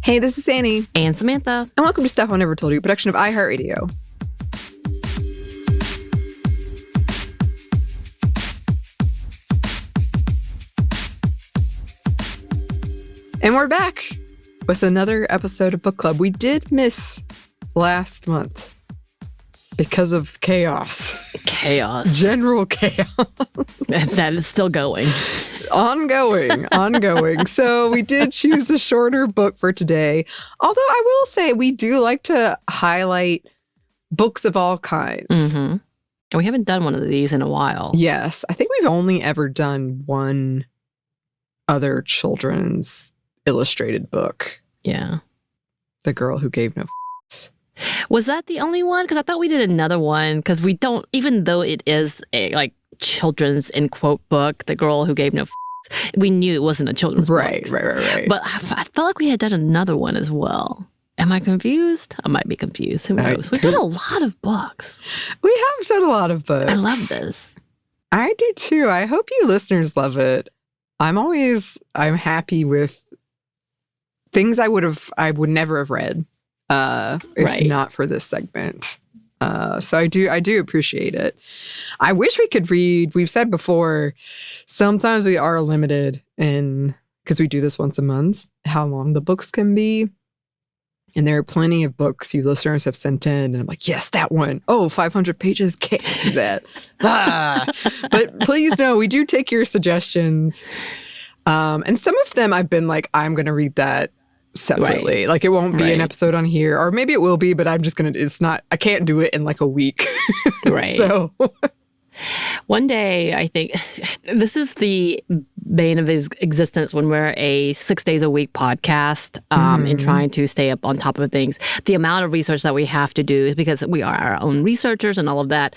Hey, this is Anney. And Samantha. And welcome to Stuff I Never Told You, a production of iHeartRadio. And we're back with another episode of Book Club. We did miss last month because of chaos. Chaos. General chaos. That is still going. Ongoing. So we did choose a shorter book for today. Although I will say we do like to highlight books of all kinds. Mm-hmm. We haven't done one of these in a while. Yes. I think we've only ever done one other children's illustrated book. Yeah. The Girl Who Gave No F***s. Was that the only one? Because I thought we did another one. Because we don't, even though it is a children's in quote book, The Girl Who Gave No F***s, we knew it wasn't a children's book. Right. But I felt like we had done another one as well. Am I confused? I might be confused. Who knows? We've done a lot of books. We have done a lot of books. I love this. I do too. I hope you listeners love it. I'm happy with things I would never have read if not for this segment. So I do appreciate it. I wish we could read. We've said before, sometimes we are limited because we do this once a month, how long the books can be. And there are plenty of books you listeners have sent in. And I'm like, yes, that one. Oh, 500 pages. Can't do that. But please know, we do take your suggestions. And some of them I've been like, I'm going to read that separately. Right. Like it won't be an episode on here, or maybe it will be, but I'm just going to, I can't do it in like a week. Right. So one day, I think this is the bane of his existence when we're a 6 days a week podcast and trying to stay up on top of things. The amount of research that we have to do is because we are our own researchers and all of that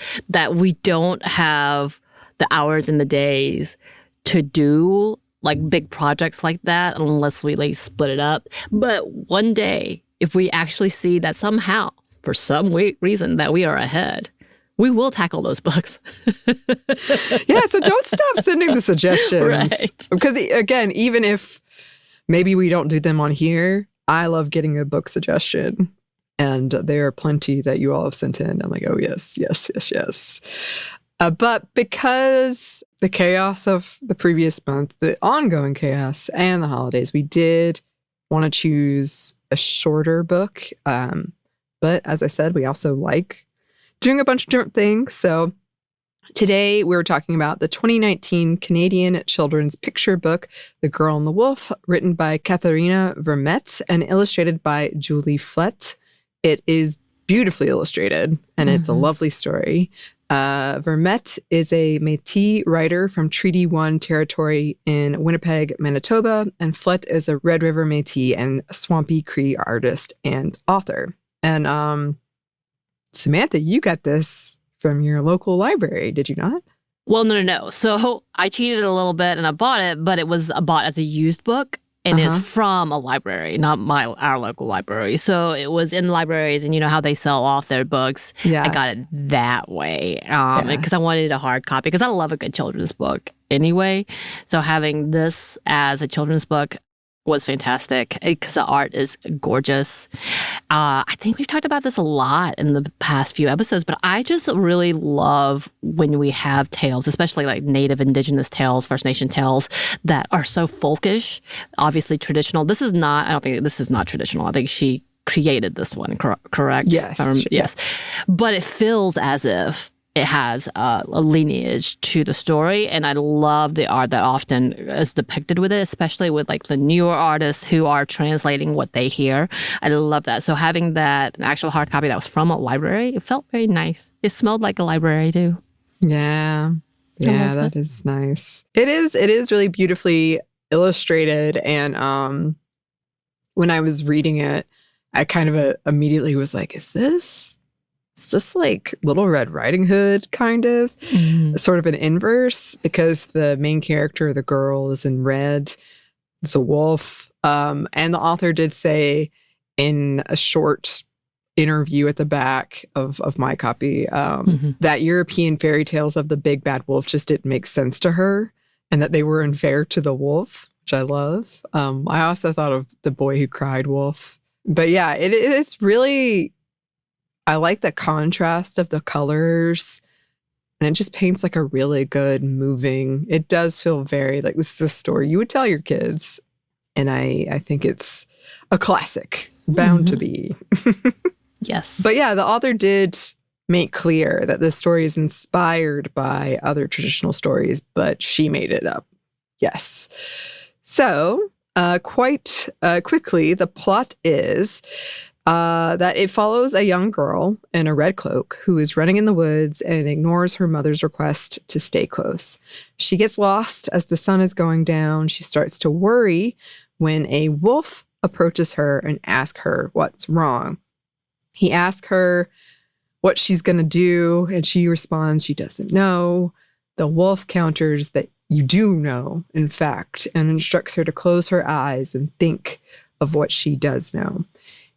we don't have the hours and the days to do like big projects like that unless we split it up. But one day, if we actually see that somehow, for some reason, that we are ahead, we will tackle those books. Yeah, so don't stop sending the suggestions. Right. Because again, even if maybe we don't do them on here, I love getting a book suggestion. And there are plenty that you all have sent in. I'm like, oh, yes. But because the chaos of the previous month, the ongoing chaos, and the holidays, we did want to choose a shorter book. But as I said, we also like doing a bunch of different things. So today we're talking about the 2019 Canadian children's picture book, The Girl and the Wolf, written by Katherena Vermette and illustrated by Julie Flett. It is beautifully illustrated, and it's a lovely story. Vermette is a Métis writer from Treaty 1 territory in Winnipeg, Manitoba, and Flett is a Red River Métis and Swampy Cree artist and author. And Samantha, you got this from your local library, did you not? Well, no. So I cheated a little bit and I bought it, but it was bought as a used book. And it's from a library, not our local library. So it was in libraries, and you know how they sell off their books. Yeah. I got it that way because I wanted a hard copy because I love a good children's book anyway. So having this as a children's book was fantastic because the art is gorgeous. I think we've talked about this a lot in the past few episodes, but I just really love when we have tales, especially like Native Indigenous tales, First Nation tales that are so folkish, obviously traditional. I don't think this is not traditional. I think she created this one, correct? Yes. Yes. But it feels as if it has a lineage to the story, and I love the art that often is depicted with it, especially with like the newer artists who are translating what they hear. I love that. So having an actual hard copy that was from a library, it felt very nice. It smelled like a library too. Yeah, that is nice. It is really beautifully illustrated, and when I was reading it, I kind of immediately was like, is this like Little Red Riding Hood, kind of, sort of an inverse, because the main character, the girl, is in red. It's a wolf. And the author did say in a short interview at the back of my copy that European fairy tales of the big bad wolf just didn't make sense to her, and that they were unfair to the wolf, which I love. I also thought of The Boy Who Cried Wolf. But yeah, it's really, I like the contrast of the colors. And it just paints like a really good, moving, it does feel very like this is a story you would tell your kids. And I think it's a classic, bound to be. Yes. But yeah, the author did make clear that this story is inspired by other traditional stories, but she made it up. Yes. So quite quickly, the plot is that it follows a young girl in a red cloak who is running in the woods and ignores her mother's request to stay close. She gets lost as the sun is going down. She starts to worry when a wolf approaches her and asks her what's wrong. He asks her what she's going to do, and she responds she doesn't know. The wolf counters that you do know, in fact, and instructs her to close her eyes and think of what she does know.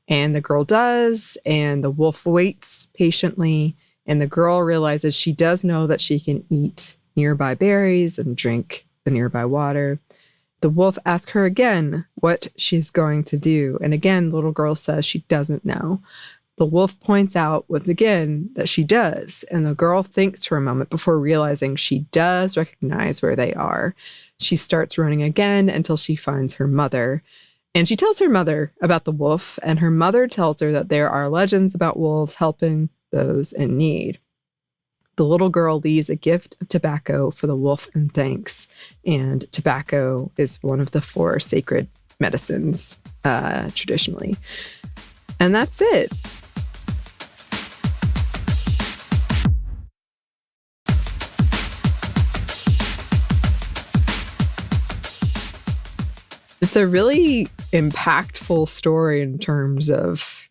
And the girl does, and the wolf waits patiently, and the girl realizes she does know that she can eat nearby berries and drink the nearby water. The wolf asks her again what she's going to do, and again, the little girl says she doesn't know. The wolf points out once again that she does, and the girl thinks for a moment before realizing she does recognize where they are. She starts running again until she finds her mother. And she tells her mother about the wolf, and her mother tells her that there are legends about wolves helping those in need. The little girl leaves a gift of tobacco for the wolf in thanks, and tobacco is one of the 4 sacred medicines traditionally. And that's it. It's a really impactful story in terms of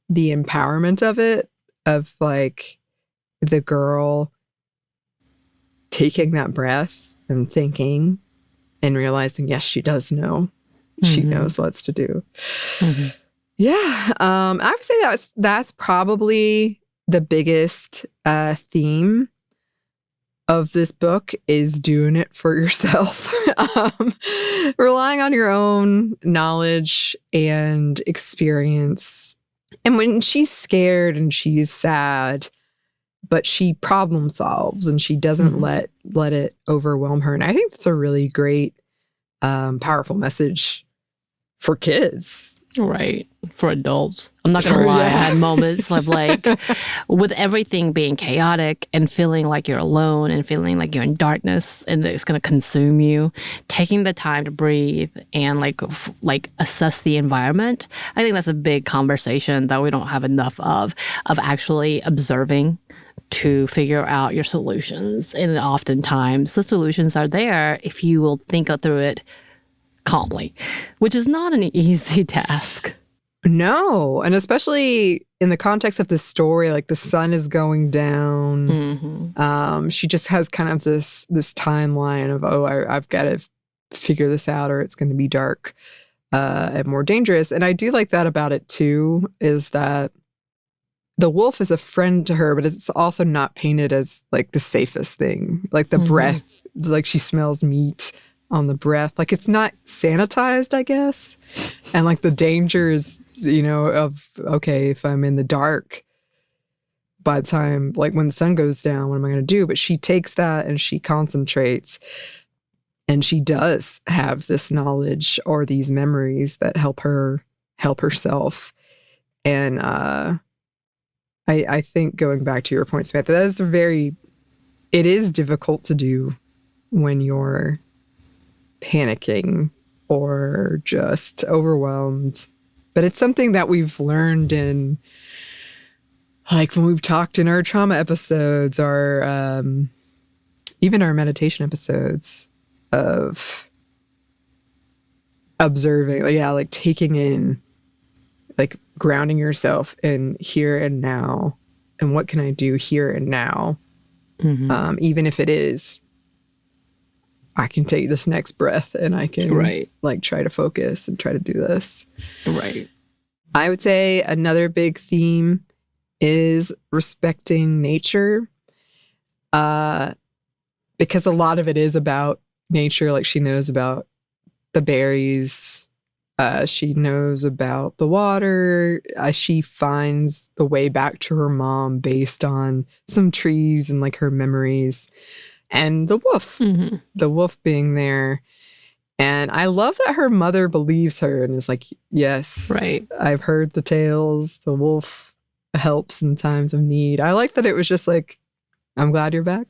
the empowerment of it, of like the girl taking that breath and thinking and realizing, yes, she does know. She knows what's to do. Yeah. I would say that's probably the biggest theme of this book is doing it for yourself. Relying on your own knowledge and experience. And when she's scared and she's sad, but she problem solves and she doesn't let it overwhelm her. And I think that's a really great, powerful message for kids. Right. For adults. I'm not going to lie. I had moments of like, with everything being chaotic and feeling like you're alone and feeling like you're in darkness and it's going to consume you, taking the time to breathe and like assess the environment. I think that's a big conversation that we don't have enough of actually observing to figure out your solutions. And oftentimes the solutions are there if you will think through it calmly, which is not an easy task. No. And especially in the context of this story, like the sun is going down. She just has kind of this timeline of, I've got to figure this out or it's going to be dark and more dangerous. And I do like that about it too, is that the wolf is a friend to her, but it's also not painted as like the safest thing. Like the breath, like she smells meat on the breath. Like it's not sanitized, I guess. And like the danger is, of, okay, if I'm in the dark, by the time, like when the sun goes down, what am I going to do? But she takes that and she concentrates and she does have this knowledge or these memories that help her help herself. And I think going back to your point, Samantha, it is difficult to do when you're panicking or just overwhelmed. But it's something that we've learned in, like when we've talked in our trauma episodes or even our meditation episodes of observing, like taking in, like grounding yourself in here and now. And what can I do here and now? Even if it is, I can take this next breath and I can like try to focus and try to do this. Right. I would say another big theme is respecting nature. Because a lot of it is about nature. Like she knows about the berries. She knows about the water. She finds the way back to her mom based on some trees and like her memories. And the wolf being there. And I love that her mother believes her and is like, yes, right. I've heard the tales. The wolf helps in times of need. I like that it was just like, I'm glad you're back.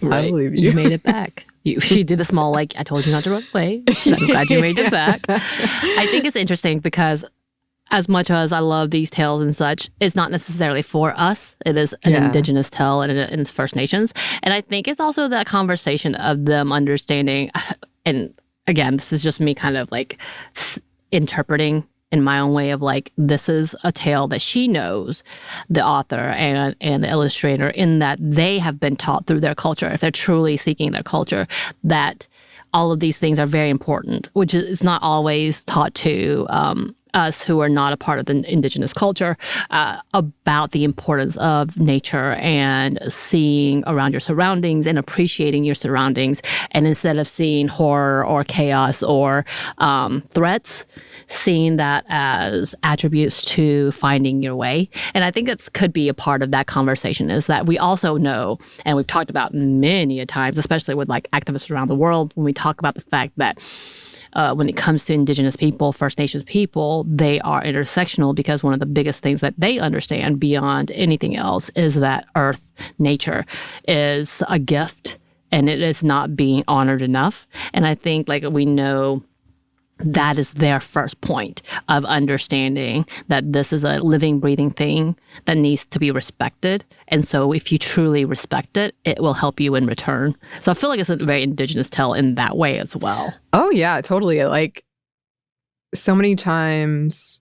Right. I believe you. You made it back. She did a small, like, I told you not to run away. I'm glad you made it back. I think it's interesting because as much as I love these tales and such, it's not necessarily for us. It is an indigenous tale and in First Nations. And I think it's also that conversation of them understanding, and again, this is just me kind of like interpreting in my own way of like, this is a tale that she knows, the author and the illustrator, in that they have been taught through their culture, if they're truly seeking their culture, that all of these things are very important, which is not always taught to us who are not a part of the indigenous culture, about the importance of nature and seeing around your surroundings and appreciating your surroundings. And instead of seeing horror or chaos or threats, seeing that as attributes to finding your way. And I think it could be a part of that conversation, is that we also know, and we've talked about many a times, especially with like activists around the world, when we talk about the fact that when it comes to Indigenous people, First Nations people, they are intersectional, because one of the biggest things that they understand beyond anything else is that Earth, nature, is a gift and it is not being honored enough. And I think like we know that is their first point of understanding that this is a living, breathing thing that needs to be respected. And so if you truly respect it, it will help you in return. So I feel like it's a very Indigenous tale in that way as well. Oh, yeah, totally. Like so many times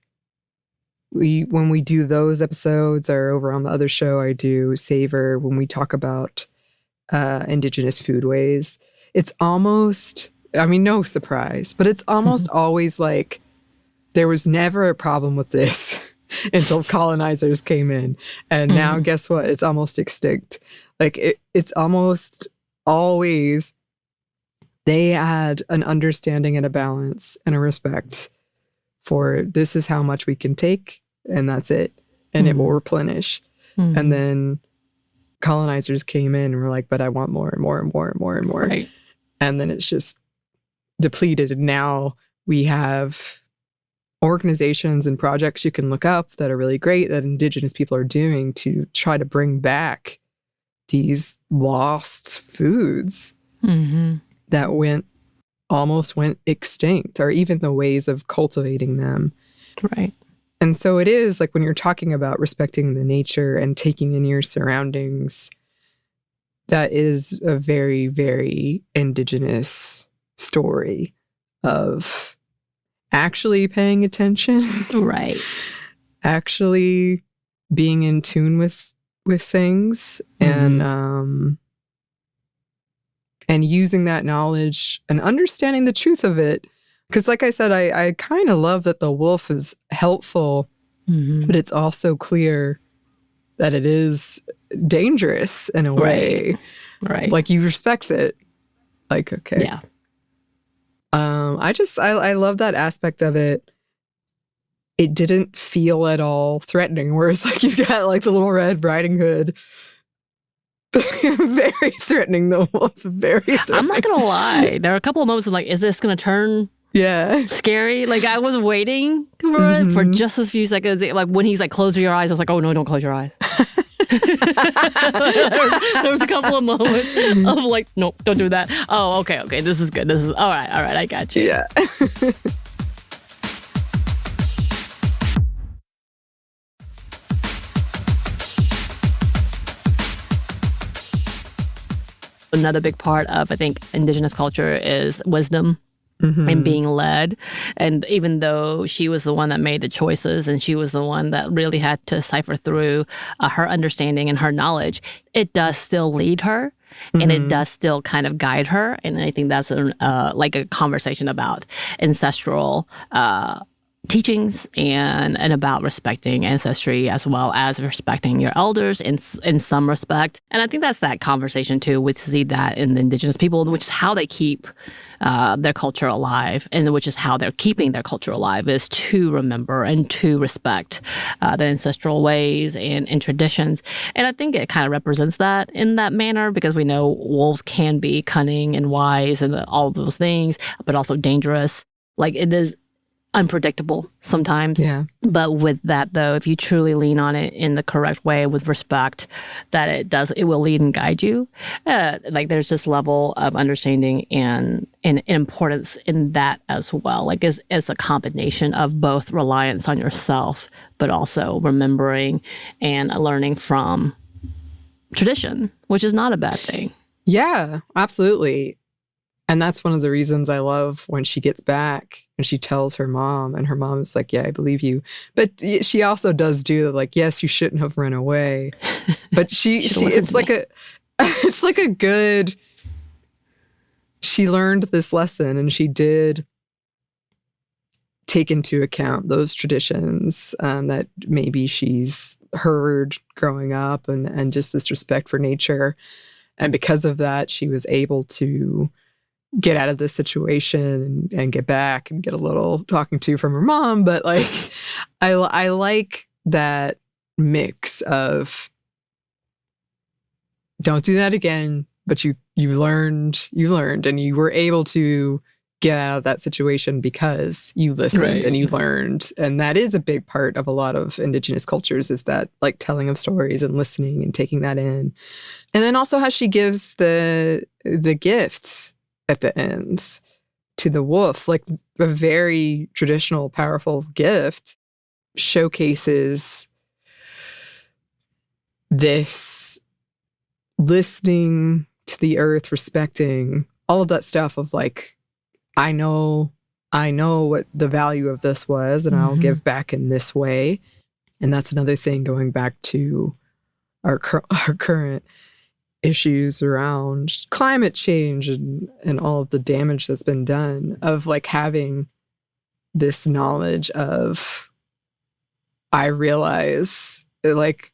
when we do those episodes, or over on the other show I do, Savor, when we talk about Indigenous foodways, it's almost... I mean, no surprise, but it's almost always like there was never a problem with this until colonizers came in. And now guess what? It's almost extinct. Like it's almost always they had an understanding and a balance and a respect for this is how much we can take and that's it. And it will replenish. And then colonizers came in and were like, but I want more and more and more and more and more. Right. And then it's just depleted. And now we have organizations and projects you can look up that are really great that Indigenous people are doing to try to bring back these lost foods that almost went extinct, or even the ways of cultivating them. Right. And so it is like when you're talking about respecting the nature and taking in your surroundings, that is a very, very Indigenous story of actually paying attention, right? Actually being in tune with things, and using that knowledge and understanding the truth of it. Because like I said, I kind of love that the wolf is helpful, but it's also clear that it is dangerous in a way. Right. Like you respect it. Like, okay. Yeah. I love that aspect of it. It didn't feel at all threatening, whereas like you've got like the Little Red Riding Hood. Very threatening, the wolf. Very threatening. I'm not gonna lie. There are a couple of moments of like, is this gonna turn scary? Like I was waiting for it for just a few seconds. Like when he's like, close your eyes, I was like, oh no, don't close your eyes. there was a couple of moments of like, nope, don't do that. Oh, okay, this is good. This is all right, I got you. Yeah. Another big part of, I think, Indigenous culture is wisdom. And being led. And even though she was the one that made the choices and she was the one that really had to cipher through her understanding and her knowledge, it does still lead her and it does still kind of guide her. And I think that's like a conversation about ancestral teachings and about respecting ancestry as well as respecting your elders in some respect. And I think that's that conversation too. We see that in the Indigenous people, which is how they keep their culture alive, and which is how they're keeping their culture alive, is to remember and to respect the ancestral ways and traditions. And I think it kind of represents that in that manner, because we know wolves can be cunning and wise and all of those things, but also dangerous. Like, it is unpredictable sometimes. Yeah. But with that, though, if you truly lean on it in the correct way with respect, that it will lead and guide you. Like, there's this level of understanding and importance in that as well. Like, it's a combination of both reliance on yourself, but also remembering and learning from tradition, which is not a bad thing. Yeah, absolutely. And that's one of the reasons I love when she gets back and she tells her mom, and her mom is like, yeah, I believe you. But she also does do like, yes, you shouldn't have run away. But it's like a good, she learned this lesson, and she did take into account those traditions that maybe she's heard growing up, and just this respect for nature. And because of that, she was able to get out of this situation and get back and get a little talking to from her mom. But like, I like that mix of don't do that again, but you learned, and you were able to get out of that situation because you listened and you learned. And that is a big part of a lot of Indigenous cultures, is that like telling of stories and listening and taking that in. And then also how she gives the gifts at the end to the wolf, like a very traditional, powerful gift, showcases this listening to the earth, respecting all of that stuff of like, I know what the value of this was, and I'll give back in this way. And that's another thing, going back to our current issues around climate change and all of the damage that's been done, of like having this knowledge of, I realize what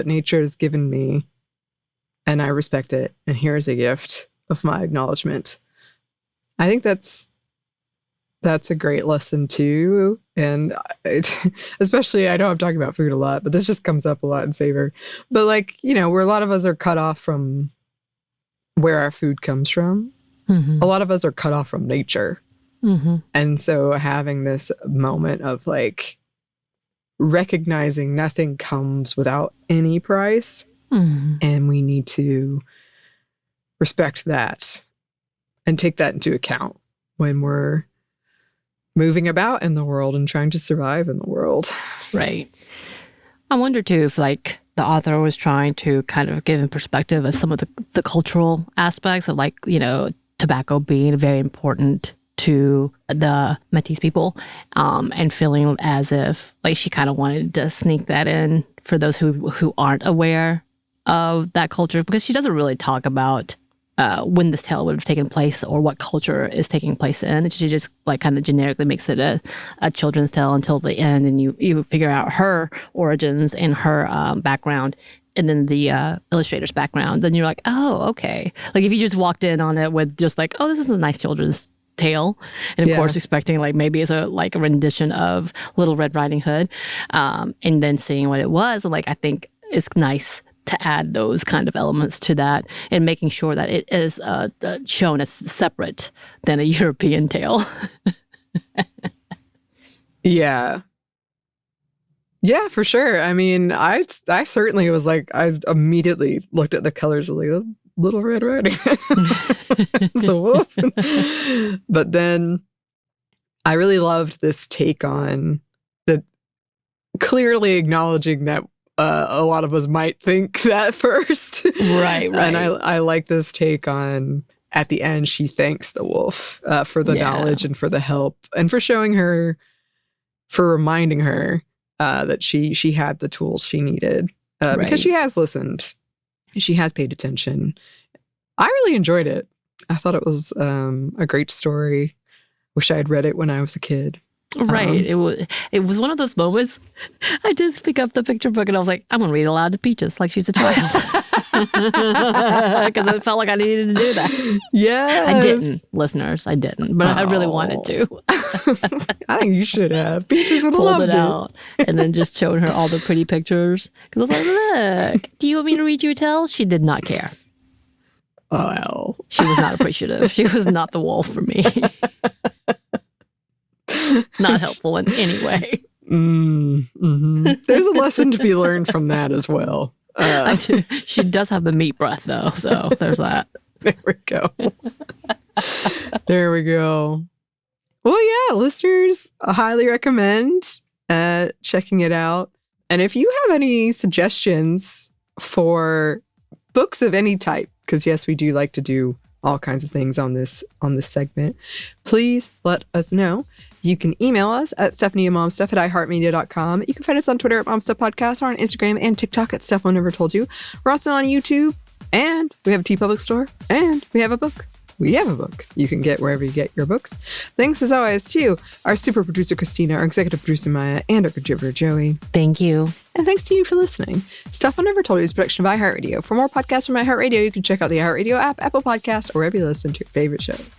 nature has given me, and I respect it, and here's a gift of my acknowledgement. I think that's a great lesson too. And especially, I know I'm talking about food a lot, but this just comes up a lot in Savor. But like, where a lot of us are cut off from where our food comes from, a lot of us are cut off from nature. And so having this moment of like recognizing nothing comes without any price, and we need to respect that and take that into account when we're moving about in the world and trying to survive in the world. Right. I wonder too if like the author was trying to kind of give in perspective of some of the cultural aspects of like, tobacco being very important to the Métis people, and feeling as if like she kind of wanted to sneak that in for those who aren't aware of that culture, because she doesn't really talk about when this tale would have taken place or what culture is taking place in. She just like kind of generically makes it a children's tale until the end, and you figure out her origins and her background, and then the illustrator's background. Then you're like, oh, okay. Like if you just walked in on it with just like, oh, this is a nice children's tale, and of course expecting like maybe it's a rendition of Little Red Riding Hood, and then seeing what it was, like I think it's nice to add those kind of elements to that, and making sure that it is shown as separate than a European tale. Yeah, for sure. I mean, I certainly was like, I immediately looked at the colors of like, oh, Little Red Riding Hood. It's a wolf. But then I really loved this take on the clearly acknowledging that a lot of us might think that first. Right. And I like this take on, at the end, she thanks the wolf for the knowledge and for the help, and for showing her, for reminding her that she had the tools she needed, because she has listened. She has paid attention. I really enjoyed it. I thought it was a great story. Wish I had read it when I was a kid. Right. It was one of those moments. I did pick up the picture book and I was like, I'm going to read aloud to Peaches like she's a child. Because I felt like I needed to do that. Yes. I didn't, listeners. I didn't, but I really wanted to. I think you should have. Peaches would have Pulled loved it out and then just showed her all the pretty pictures. Because I was like, look, do you want me to read you a tale? She did not care. Oh. She was not appreciative. She was not the wolf for me. Not helpful in any way. Mm-hmm. There's a lesson to be learned from that as well. She does have the meat breath, though, so there's that. There we go. There we go. Well, yeah, listeners, I highly recommend checking it out. And if you have any suggestions for books of any type, because yes, we do like to do all kinds of things on this segment, please let us know. You can email us at stephanieandmomstuff@iheartmedia.com. You can find us on Twitter at momstuffpodcast or on Instagram and TikTok at Steph Will Never Told You. We're also on YouTube, and we have a TeePublic store, and we have a book. We have a book you can get wherever you get your books. Thanks as always to our super producer Christina, our executive producer Maya, and our contributor Joey. Thank you. And thanks to you for listening. Stuff I Never Told You is a production of iHeartRadio. For more podcasts from iHeartRadio, you can check out the iHeartRadio app, Apple Podcasts, or wherever you listen to your favorite shows.